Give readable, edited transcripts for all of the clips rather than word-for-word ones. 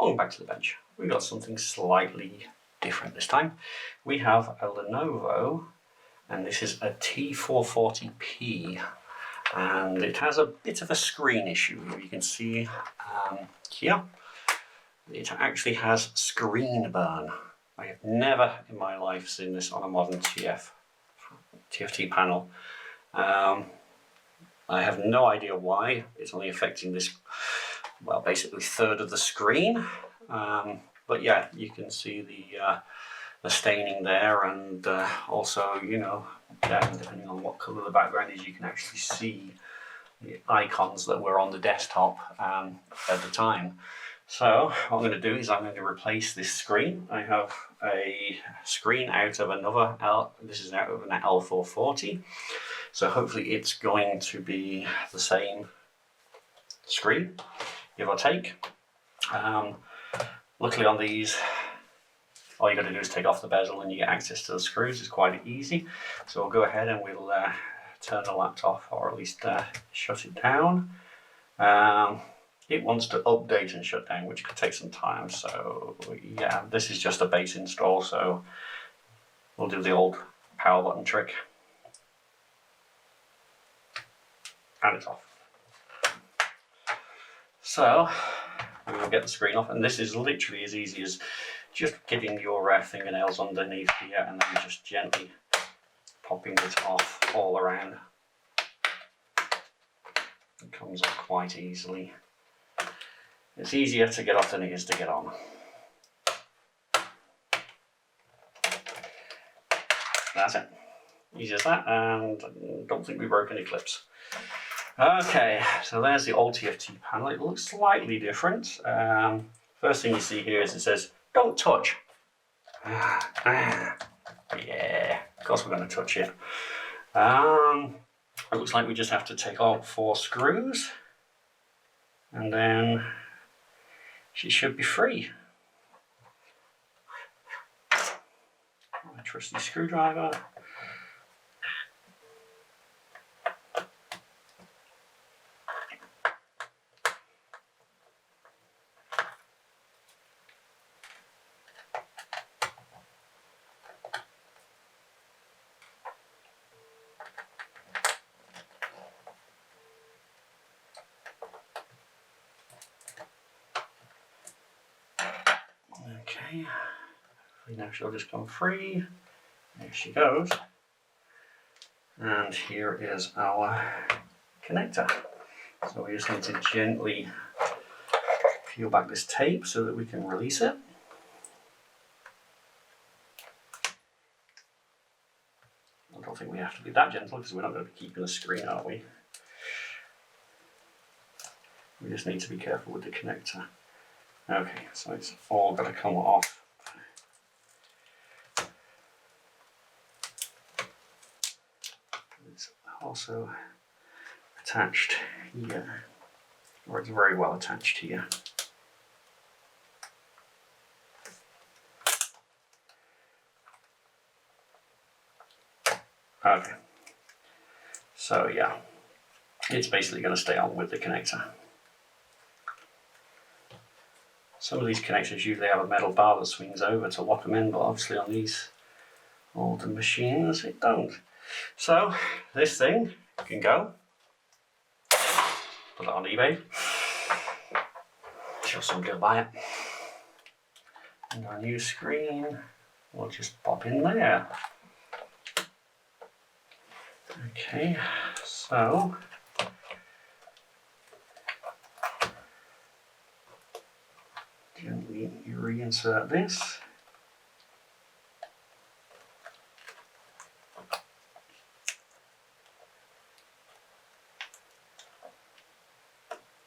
Going back to the bench, we've got something slightly different this time. We have a Lenovo, and this is a T440p, and it has a bit of a screen issue. You can see here, it actually has screen burn. I have never in my life seen this on a modern TFT panel. I have no idea why. It's only affecting this, well, basically third of the screen. But yeah, you can see the staining there, and also, you know, depending on what colour the background is, you can actually see the icons that were on the desktop at the time. So what I'm going to do is I'm going to replace this screen. I have a screen out of another this is out of an L440. So hopefully it's going to be the same screen, give or take. Luckily on these, all you got to do is take off the bezel and you get access to the screws. It's quite easy. So we'll go ahead and we'll turn the laptop, or at least shut it down. It wants to update and shut down, which could take some time. So yeah, this is just a base install, so we'll do the old power button trick. And it's off. So we will get the screen off, and this is literally as easy as just getting your fingernails underneath here and then just gently popping it off all around. It comes off quite easily. It's easier to get off than it is to get on. That's it. Easy as that, and I don't think we broke any clips. Okay, so there's the old TFT panel. It looks slightly different. First thing you see here is it says, "Don't touch." Yeah, of course we're going to touch it. It looks like we just have to take all 4 screws, and then she should be free. My trusty screwdriver. Okay, now she'll just come free. There she goes. And here is our connector. So we just need to gently peel back this tape so that we can release it. I don't think we have to be that gentle because we're not going to be keeping the screen, are we? We just need to be careful with the connector. Okay, so it's all got to come off. It's also attached here, or it's very well attached here. Okay, so yeah, it's basically going to stay on with the connector. Some of these connectors usually have a metal bar that swings over to lock them in, but obviously on these older machines it don't. So this thing can go. Put it on eBay. Sure somebody will buy it. And our new screen will just pop in there. Okay, so gently reinsert this.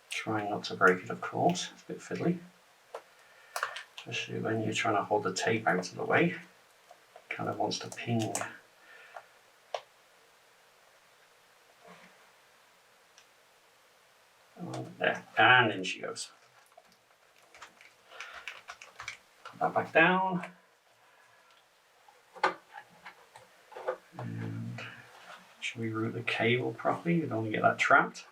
Trying not to break it, of course, it's a bit fiddly. Especially when you're trying to hold the tape out of the way. It kind of wants to ping. There, and in she goes. Put that back down. And should we route the cable properly? You don't want to get that trapped.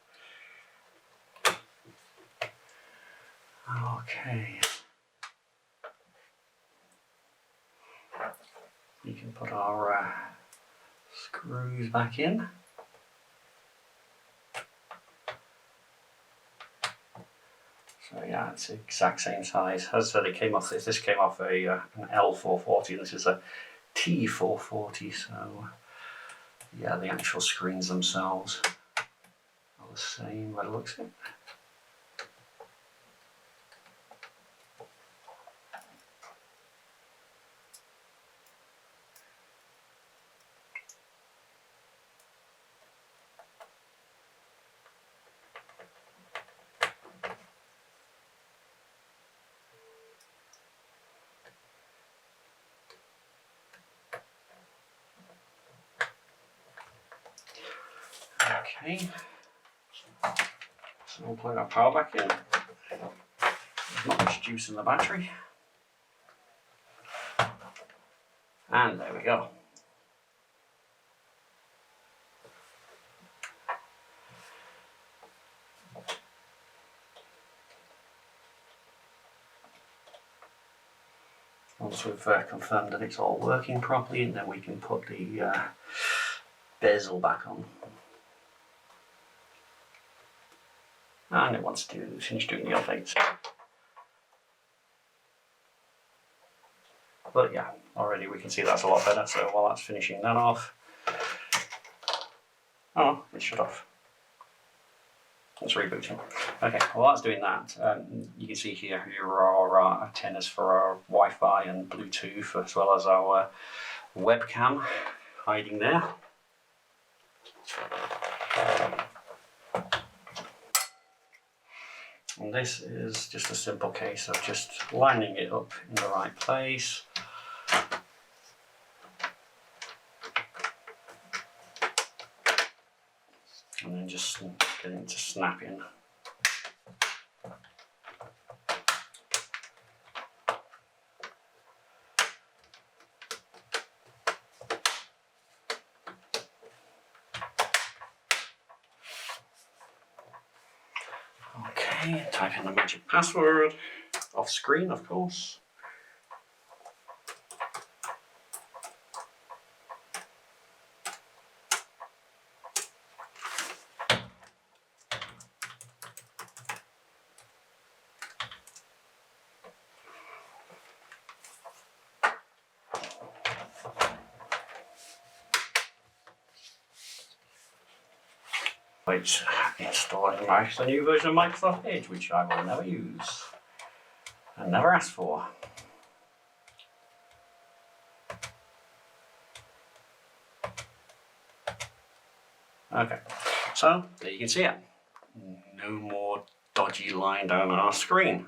Okay. put our screws back in. So yeah, it's the exact same size. As I said, it came off this came off an L440, and this is a T440. So yeah, the actual screens themselves are the same by the looks of it. Okay, so we'll plug our power back in. There's not much juice in the battery. And there we go. Once we've confirmed that it's all working properly, and then we can put the bezel back on. And it wants to finish doing the updates. But yeah, already we can see that's a lot better. So while that's finishing that off, oh, it's shut off. Let's reboot it. Okay, while that's doing that, you can see here are our antennas for our Wi-Fi and Bluetooth, as well as our webcam hiding there. And this is just a simple case of just lining it up in the right place. And then just getting it to snap in. Okay, type in the magic password, off screen of course. Which installing the new version of Microsoft Edge, which I will never use and never ask for. Okay, so there you can see it. No more dodgy line down our screen.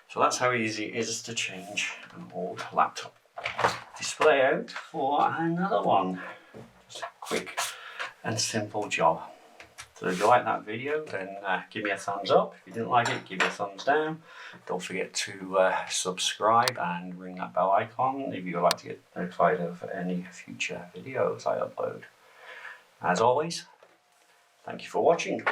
So that's how easy it is to change an old laptop display out for another one. Just a quick and simple job. So if you like that video, then give me a thumbs up. If you didn't like it, give me a thumbs down. Don't forget to subscribe and ring that bell icon if you would like to get notified of any future videos I upload. As always, thank you for watching.